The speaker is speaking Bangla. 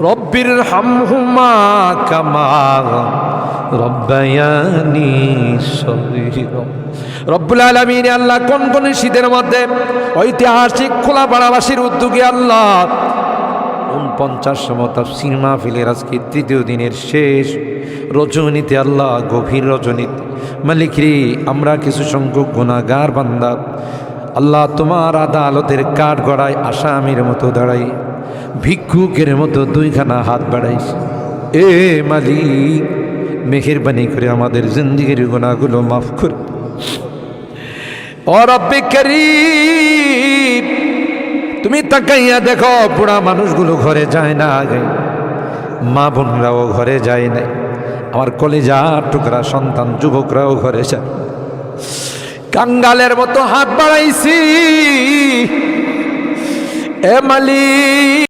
রব্বির হামহুমা কামা রব্বায়ানি সগীরা। রব্বুল আলামিন আল্লাহ কোন কোন শীতের মধ্যে ঐতিহাসিক খোলাপাড়াবাসীর উদ্যোগে আল্লাহ 49তম তাফসীর মাহফিলের আজকে তৃতীয় দিনের শেষ রজনীতে আল্লাহ গভীর রজনীতে মালিক রে আমরা কিছু সংখ্যক গুনাহগার বান্দা আল্লাহ তোমার আদালতের কাঠ গড়ায় আসামির মতো দাঁড়াই ভিক্ষুকের মতো দুইখানা হাত বাড়াইছে। এ মালিক মেহেরবানি করে আমাদের জিন্দেগির গুনাহগুলো মাফ করে। ও রব্বে করিম তুমি তাকাইয়া দেখো বুড়া মানুষগুলো ঘরে যায় না, আগে মা বোনরাও ঘরে যায় নাই, আমার কলেজার টুকরা সন্তান যুবকরাও ঘরে যায়, কাঙ্গালের মতো হাত বাড়াইছি। এ মালিক